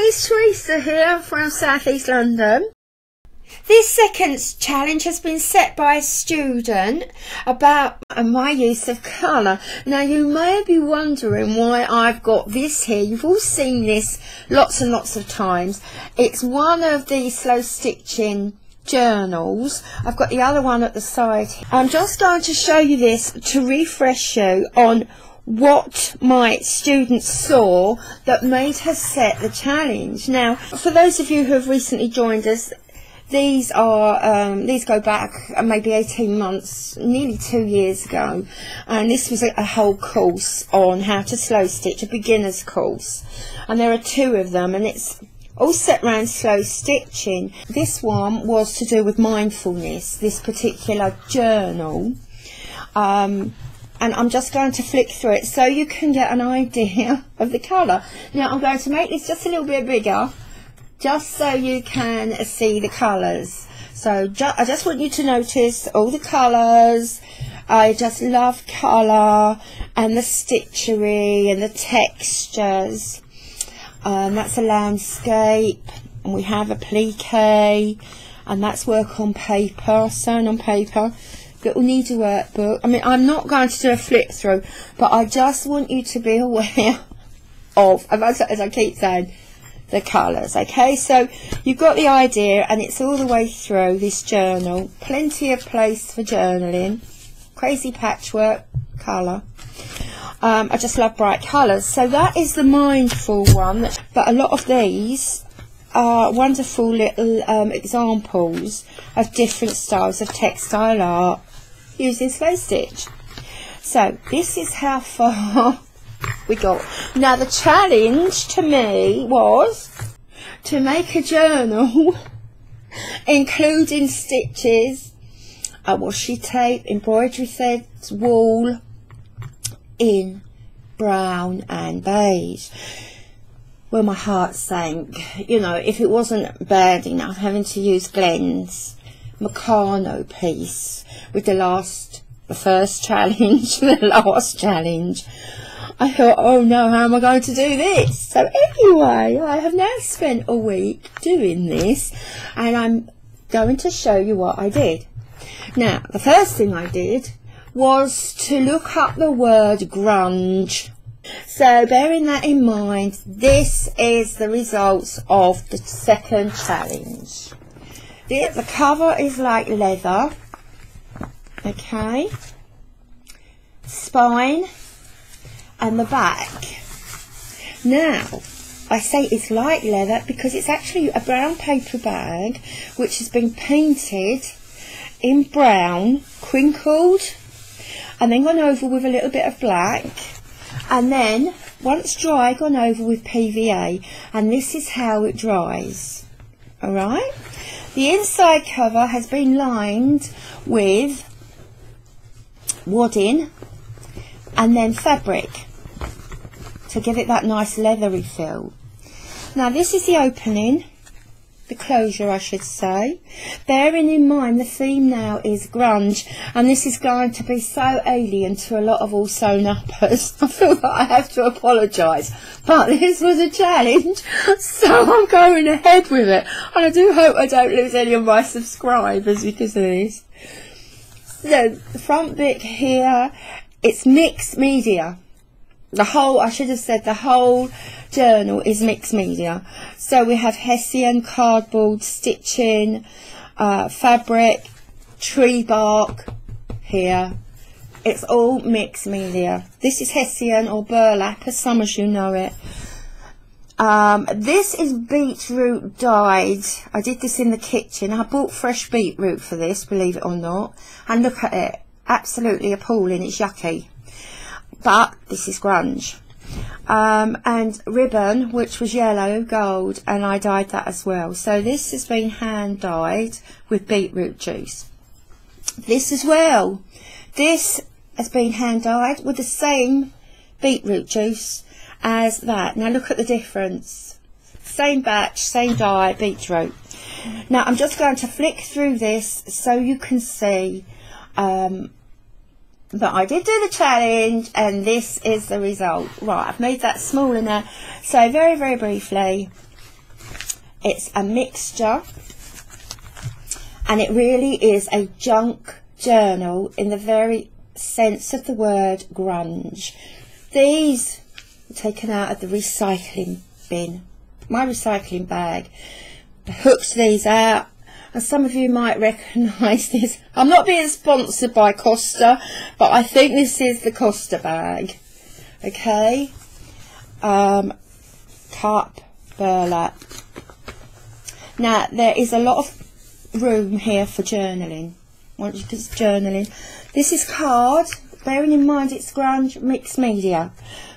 it's Teresa here from South East London. This second challenge has been set by a student about my use of colour. Now you may be wondering why I've got this here. You've all seen this lots and lots of times. It's one of the slow stitching journals. I've got the other one at the side. I'm just going to show you this to refresh you on what my students saw that made her set the challenge. Now, for those of you who have recently joined us, these go back maybe 18 months, nearly 2 years ago, and this was a whole course on how to slow stitch, a beginner's course, and there are 2 of them, and it's all set around slow stitching. This one was to do with mindfulness, this particular journal, and I'm just going to flick through it so you can get an idea of the colour. Now I'm going to make this just a little bit bigger, just so you can see the colours. So I just want you to notice all the colours. I just love colour and the stitchery and the textures. That's a landscape, and we have applique, and that's work on paper, sewn on paper. Little needle workbook. I mean, I'm not going to do a flip through, but I just want you to be aware of, as I keep saying, the colours. Okay, so you've got the idea, and it's all the way through this journal. Plenty of place for journaling. Crazy patchwork colour. I just love bright colours. So that is the mindful one, but a lot of these are wonderful little examples of different styles of textile art using slow stitch. So this is how far we got. Now the challenge to me was to make a journal including stitches, washi tape, embroidery threads, wool, in brown and beige. Well, my heart sank. You know, if it wasn't bad enough having to use Glenn's Meccano piece with the first challenge, the last challenge, I thought, oh no, how am I going to do this? So anyway, I have now spent a week doing this, and I'm going to show you what I did. Now, the first thing I did was to look up the word grunge. So bearing that in mind, this is the results of the second challenge. The cover is like leather, okay, spine and the back. Now I say it's like leather because it's actually a brown paper bag which has been painted in brown, crinkled, and then gone over with a little bit of black, and then once dry gone over with PVA, and this is how it dries. Alright, the inside cover has been lined with wadding and then fabric to give it that nice leathery feel. Now this is the opening, the closure I should say, bearing in mind the theme now is grunge, and this is going to be so alien to a lot of all sewn uppers. I feel that I have to apologise, but this was a challenge, so I'm going ahead with it, and I do hope I don't lose any of my subscribers because of this. So the front bit here, it's mixed media. The whole, I should have said the whole journal is mixed media. So we have Hessian, cardboard, stitching, fabric, tree bark here. It's all mixed media. This is Hessian or burlap, as some of you know it. This is beetroot dyed. I did this in the kitchen. I bought fresh beetroot for this, believe it or not. And look at it. Absolutely appalling. It's yucky. But this is grunge. And ribbon, which was yellow gold, and I dyed that as well. So this has been hand dyed with beetroot juice. This as well. This has been hand dyed with the same beetroot juice as that. Now look at the difference. Same batch, same dye, beetroot. Now I'm just going to flick through this so you can see that I did do the challenge, and this is the result. Right, I've made that smaller now. So very, very briefly, It's a mixture, and it really is a junk journal in the very sense of the word grunge. These were taken out of the recycling bin, my recycling bag. I hooked these out, and some of you might recognise this. I'm not being sponsored by Costa, but I think this is the Costa bag. Okay, cup, burlap. Now there is a lot of room here for journaling. Once you just journaling, this is card. Bearing in mind it's grunge mixed media.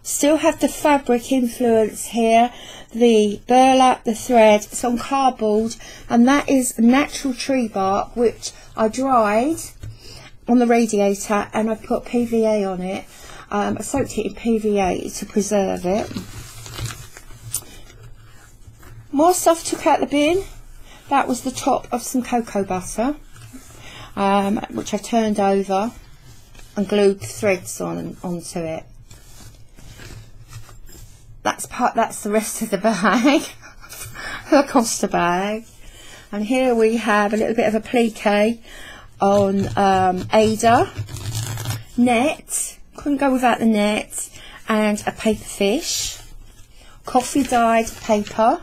Still have the fabric influence here, the burlap, the thread. It's on cardboard, and that is natural tree bark, which I dried on the radiator, and I put PVA on it. I soaked it in PVA to preserve it. More stuff took out the bin. That was the top of some cocoa butter, which I turned over and glued threads onto it. That's the rest of the bag, the Costa bag. And here we have a little bit of a plique on Ada net. Couldn't go without the net, and a paper fish, coffee dyed paper.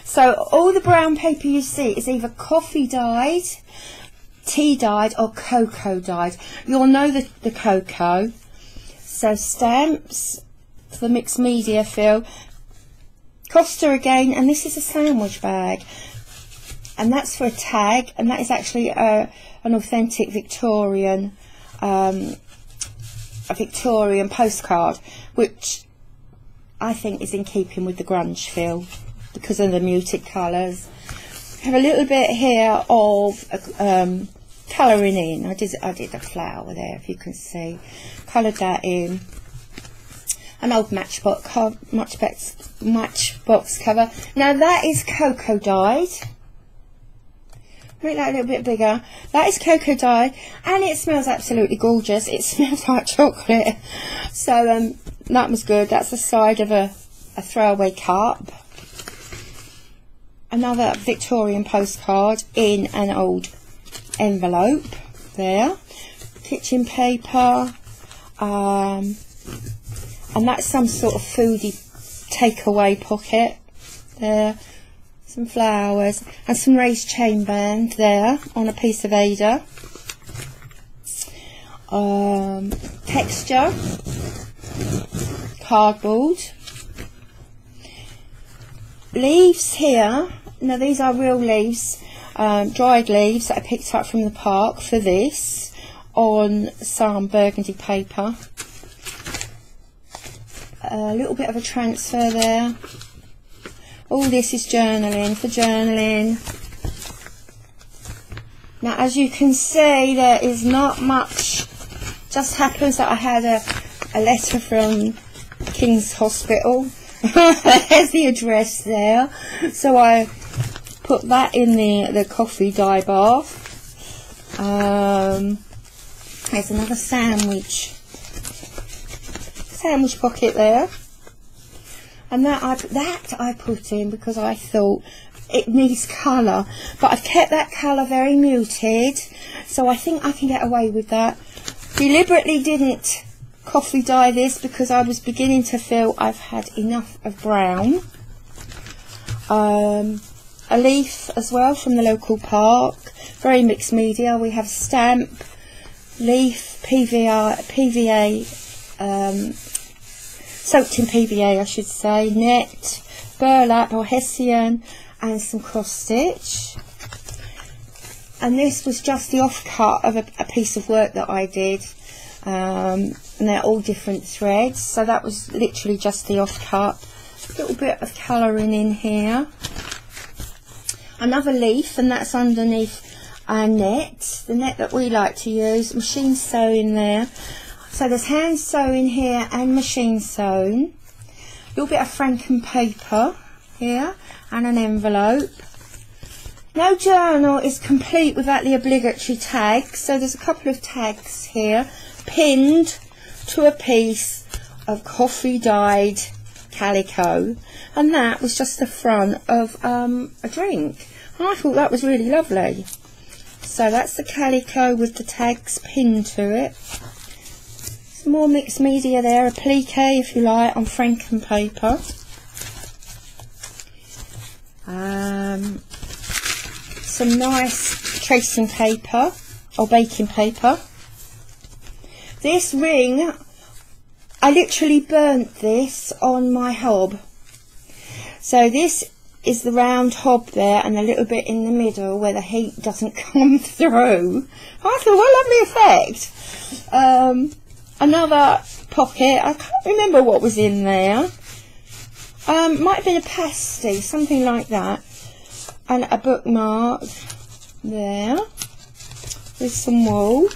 So all the brown paper you see is either coffee dyed, tea dyed, or cocoa dyed. You'll know the cocoa. So stamps for the mixed media feel. Costa again, and this is a sandwich bag, and that's for a tag, and that is actually an authentic Victorian a Victorian postcard, which I think is in keeping with the grunge feel because of the muted colours. Have a little bit here of colouring in. I did a flower there, if you can see. Coloured that in. An old matchbox cover. Now that is cocoa dyed. Make that a little bit bigger. That is cocoa dyed, and it smells absolutely gorgeous. It smells like chocolate. So that was good. That's the side of a throwaway cup. Another Victorian postcard in an old envelope there. Kitchen paper. And that's some sort of foodie takeaway pocket there. Some flowers and some raised chain band there on a piece of Ada. Texture, cardboard, leaves here. Now these are real leaves, dried leaves that I picked up from the park for this, on some burgundy paper. A little bit of a transfer there. All this is journaling, for journaling. Now as you can see, there is not much. Just happens that I had a letter from King's Hospital. There's the address there. So I put that in the coffee dye bath. There's another sandwich pocket there. And that I put in because I thought it needs colour, but I've kept that colour very muted, so I think I can get away with that. Deliberately didn't coffee dye this because I was beginning to feel I've had enough of brown. A leaf as well from the local park, very mixed media. We have stamp, leaf, PVA, soaked in PVA I should say, net, burlap or hessian, and some cross stitch. And this was just the offcut of a piece of work that I did, and they're all different threads, so that was literally just the offcut. A little bit of colouring in here. Another leaf, and that's underneath our net, the net that we like to use, machine sewing there. So there's hand sewing here and machine sewn. A little bit of franken paper here and an envelope. No journal is complete without the obligatory tags, so there's a couple of tags here pinned to a piece of coffee dyed calico, and that was just the front of a drink. And I thought that was really lovely. So that's the calico with the tags pinned to it. Some more mixed media there, a plique if you like, on Franken paper. Some nice tracing paper or baking paper. This ring, I literally burnt this on my hob. So this is the round hob there, and a little bit in the middle where the heat doesn't come through. I thought, what a lovely effect. Another pocket, I can't remember what was in there. Might have been a pasty, something like that. And a bookmark there with some wool.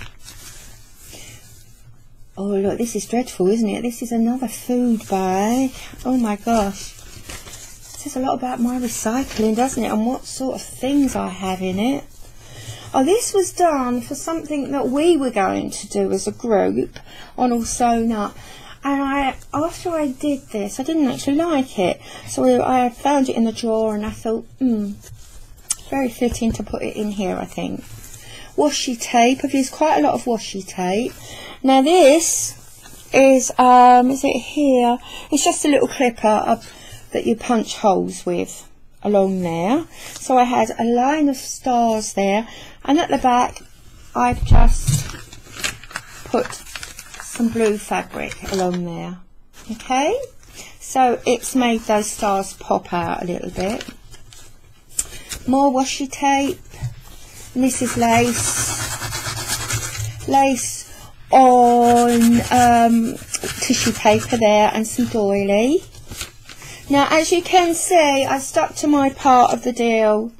Oh look, this is dreadful, isn't it? This is another food bag. Oh my gosh. It says a lot about my recycling, doesn't it? And what sort of things I have in it. Oh, this was done for something that we were going to do as a group on All Sewn Up. And after I did this, I didn't actually like it. So I found it in the drawer and I thought, very fitting to put it in here, I think. Washi tape. I've used quite a lot of washi tape. Now this is it here? It's just a little clipper that you punch holes with along there. So I had a line of stars there, and at the back I've just put some blue fabric along there. Okay, so it's made those stars pop out a little bit. More washi tape, and this is lace on tissue paper there, and some doily. Now as you can see, I stuck to my part of the deal.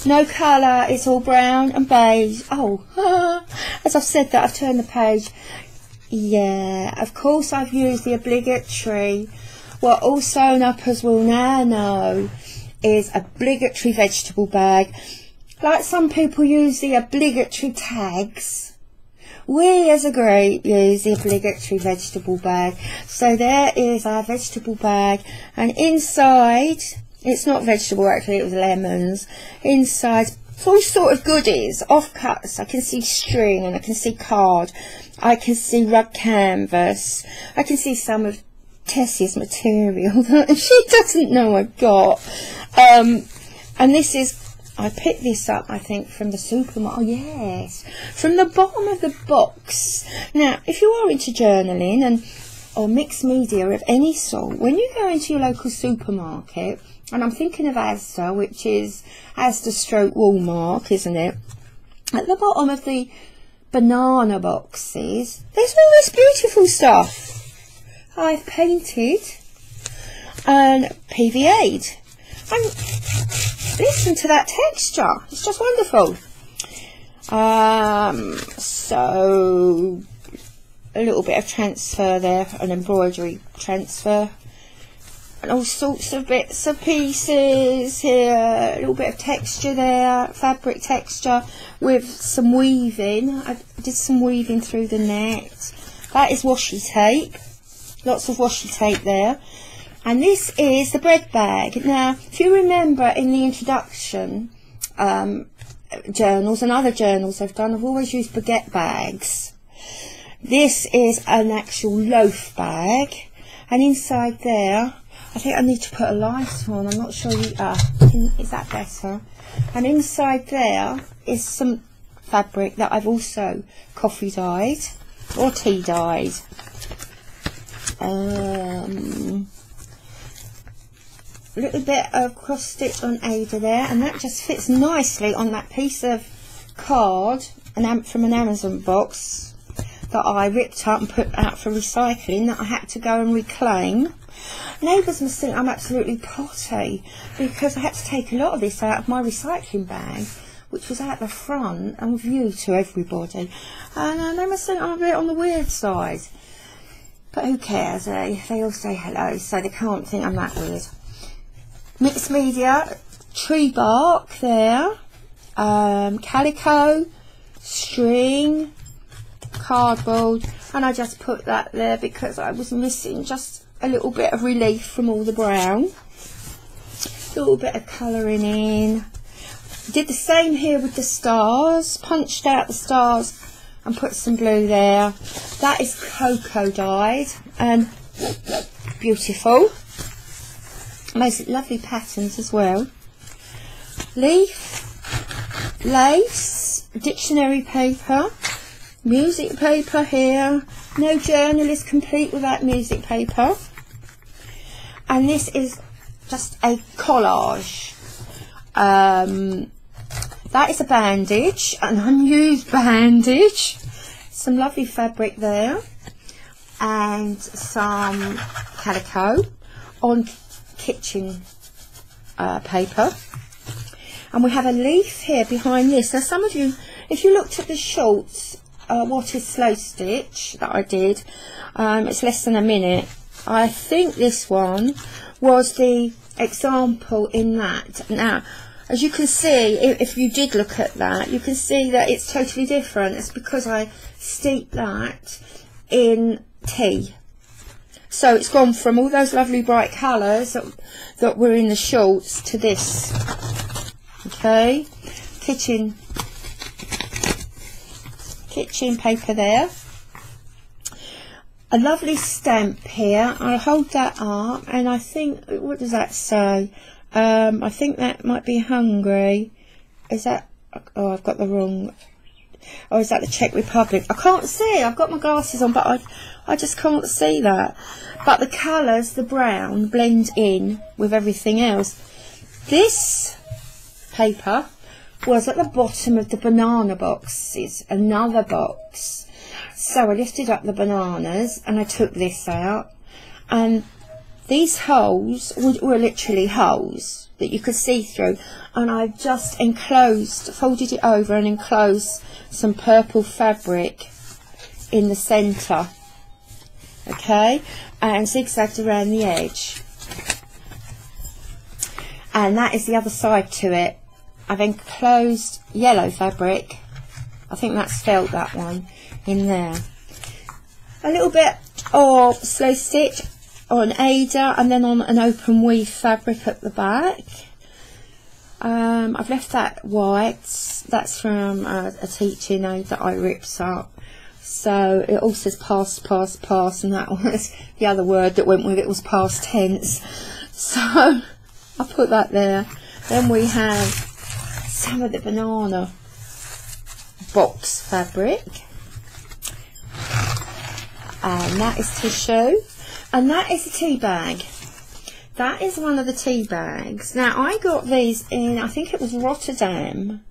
No colour, it's all brown and beige. Oh, as I've said that, I've turned the page. Yeah, of course I've used the obligatory, what All Sewn Uppers will now know is obligatory vegetable bag. Like some people use the obligatory tags, we as a group use the obligatory vegetable bag. So there is our vegetable bag, and inside, it's not vegetable actually, it was lemons. Inside, all sort of goodies, offcuts. I can see string, and I can see card, I can see rug canvas, I can see some of Tessie's material that she doesn't know I've got. And this is, I picked this up, I think, from the supermarket. Oh yes, from the bottom of the box. Now, if you are into journaling or mixed media of any sort, when you go into your local supermarket, and I'm thinking of Asda, which is Asda stroke Walmart, isn't it? At the bottom of the banana boxes, there's all this beautiful stuff I've painted and PVA'd. And listen to that texture, it's just wonderful. So a little bit of transfer there, an embroidery transfer, and all sorts of bits of pieces here, a little bit of texture there, fabric texture with some weaving. I did some weaving through the net. That is washi tape, lots of washi tape there. And this is the bread bag. Now, if you remember in the introduction, journals and other journals I've done, I've always used baguette bags. This is an actual loaf bag, and inside there, I think I need to put a light on, I'm not sure is that better? And inside there is some fabric that I've also coffee dyed, or tea dyed. A little bit of cross stitch on Ada there, and that just fits nicely on that piece of card from an Amazon box that I ripped up and put out for recycling, that I had to go and reclaim. Neighbours must think I'm absolutely potty, because I had to take a lot of this out of my recycling bag, which was out the front and view to everybody, and they must think I'm a bit on the weird side. But who cares, eh? They all say hello, so they can't think I'm that weird. Mixed media, tree bark there, calico, string, cardboard, and I just put that there because I was missing just a little bit of relief from all the brown. A little bit of colouring in. Did the same here with the stars. Punched out the stars and put some blue there. That is cocoa dyed and beautiful. Most lovely patterns as well. Leaf, lace, dictionary paper, music paper here. No journal is complete without music paper. And this is just a collage. That is a bandage, an unused bandage. Some lovely fabric there. And some calico on kitchen paper. And we have a leaf here behind this. Now some of you, if you looked at the shorts, what is slow stitch that I did, it's less than a minute. I think this one was the example in that. Now as you can see, if you did look at that, you can see that it's totally different. It's because I steeped that in tea. So it's gone from all those lovely bright colours that were in the shorts to this. Okay, kitchen paper there. A lovely stamp here. I hold that up and I think, what does that say? I think that might be Hungary. Is that, oh, I've got the wrong, oh, is that the Czech Republic? I can't see, I've got my glasses on, but I just can't see that. But the colours, the brown, blend in with everything else. This paper was at the bottom of the banana boxes, another box. So I lifted up the bananas and I took this out, and these holes were literally holes that you could see through, and I've just enclosed, folded it over and enclosed some purple fabric in the centre, okay, and zigzagged around the edge. And that is the other side to it. I've enclosed yellow fabric, I think that's felt, that one, in there. A little bit of slow stitch on Ada and then on an open weave fabric at the back. I've left that white. That's from a teaching aid that I ripped up. So it all says past, past, past, and that was the other word that went with it was past tense. So I put that there. Then we have some of the banana box fabric, and that is tissue, and that is a tea bag. That is one of the tea bags. Now I got these in, I think it was Rotterdam,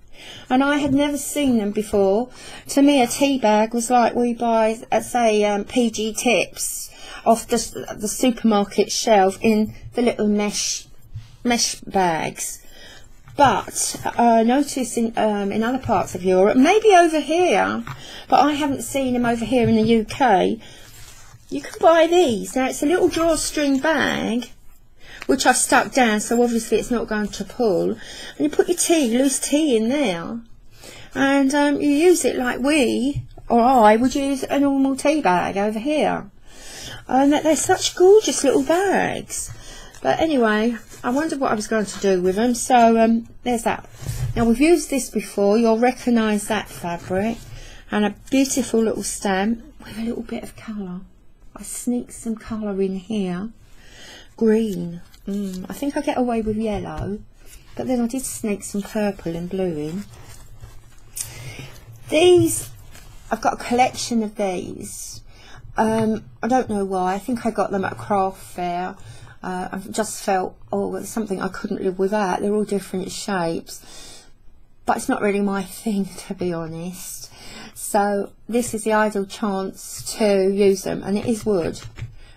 and I had never seen them before. To me a tea bag was like we buy, say, PG Tips off the supermarket shelf in the little mesh bags. But I noticed in other parts of Europe, maybe over here, but I haven't seen them over here in the UK, you can buy these. Now it's a little drawstring bag, which I've stuck down, so obviously it's not going to pull. And you put your tea, loose tea in there, and you use it like we, or I, would use a normal tea bag over here. And they're such gorgeous little bags. But anyway, I wondered what I was going to do with them, so there's that. Now we've used this before, you'll recognise that fabric, and a beautiful little stamp with a little bit of colour. I sneaked some colour in here. Green. I think I get away with yellow, but then I did sneak some purple and blue in. These, I've got a collection of these. I don't know why, I think I got them at a craft fair. I've just felt, oh, it's something I couldn't live without. They're all different shapes, but it's not really my thing, to be honest. So this is the ideal chance to use them, and it is wood,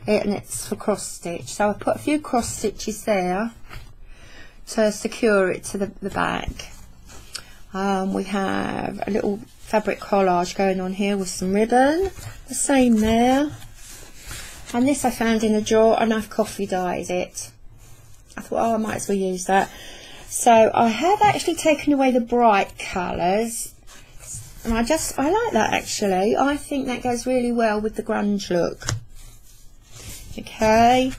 and it's for cross stitch. So I put a few cross stitches there to secure it to the back. We have a little fabric collage going on here with some ribbon, the same there. And this I found in a drawer, and I've coffee dyed it. I thought, oh, I might as well use that. So I have actually taken away the bright colours, and I like that actually. I think that goes really well with the grunge look. Okay,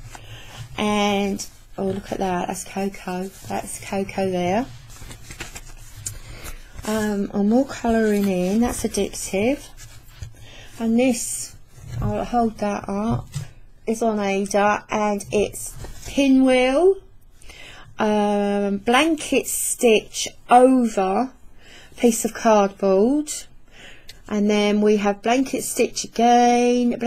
and oh, look at that, that's cocoa, there. I'm more colouring in, that's addictive. And this, I'll hold that up, is on Ada, and it's pinwheel, blanket stitch over piece of cardboard, and then we have blanket stitch again,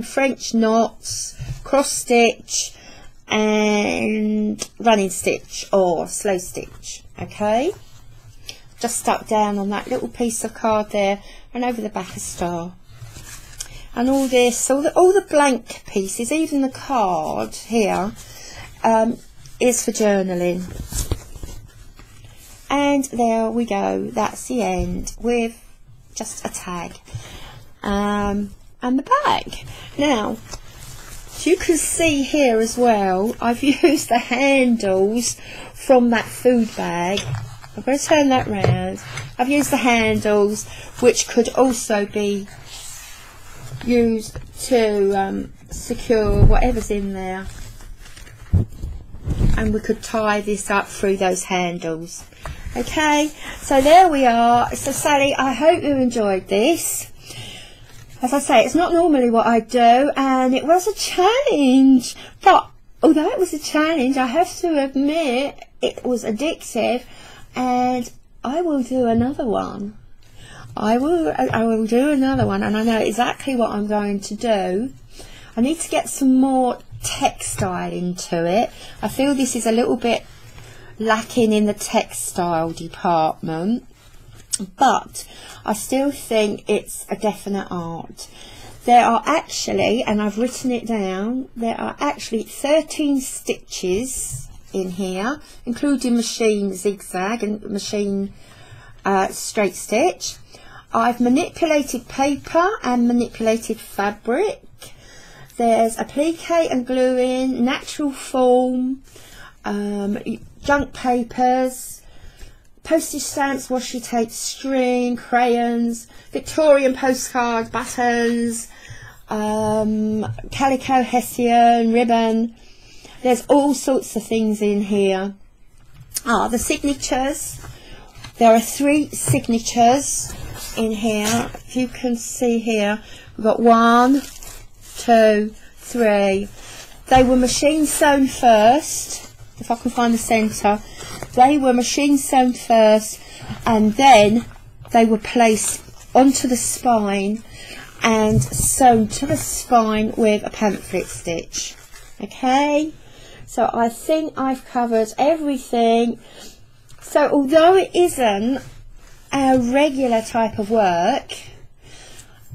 French knots, cross stitch, and running stitch or slow stitch. Okay, just stuck down on that little piece of card there, and over the back a star. And all this, all the blank pieces, even the card here, is for journaling. And there we go, that's the end, with just a tag, and the bag. Now, as you can see here as well, I've used the handles from that food bag. I'm going to turn that round. I've used the handles, which could also be used to secure whatever's in there, and we could tie this up through those handles. Okay, so there we are. So Sally, I hope you enjoyed this. As I say, it's not normally what I do, and it was a challenge, but although it was a challenge, I have to admit it was addictive, and I will do another one. I will do another one, and I know exactly what I'm going to do. I need to get some more textile into it. I feel this is a little bit lacking in the textile department, but I still think it's a definite art. There are actually, and I've written it down, there are actually 13 stitches in here, including machine zigzag and machine straight stitch. I've manipulated paper and manipulated fabric. There's applique and gluing, natural form, junk papers, postage stamps, washi tape, string, crayons, Victorian postcard, buttons, calico, hessian, ribbon. There's all sorts of things in here. The signatures. There are 3 signatures in here. If you can see here, we've got 1, 2, 3. They were machine sewn first. If I can find the centre, they were machine sewn first, and then they were placed onto the spine and sewn to the spine with a pamphlet stitch. Okay, so I think I've covered everything. So although it isn't our regular type of work,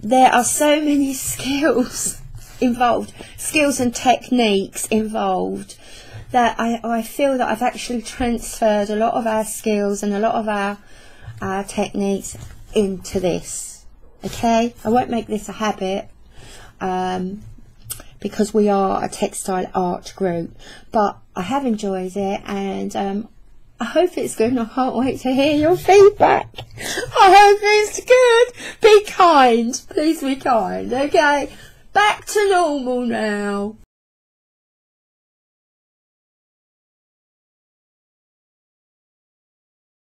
there are so many skills involved, skills and techniques involved, that I feel that I've actually transferred a lot of our skills and a lot of our techniques into this. Okay, I won't make this a habit, because we are a textile art group, but I have enjoyed it, and I hope it's good, and I can't wait to hear your feedback. I hope it's good. Be kind, please be kind. Okay, back to normal now.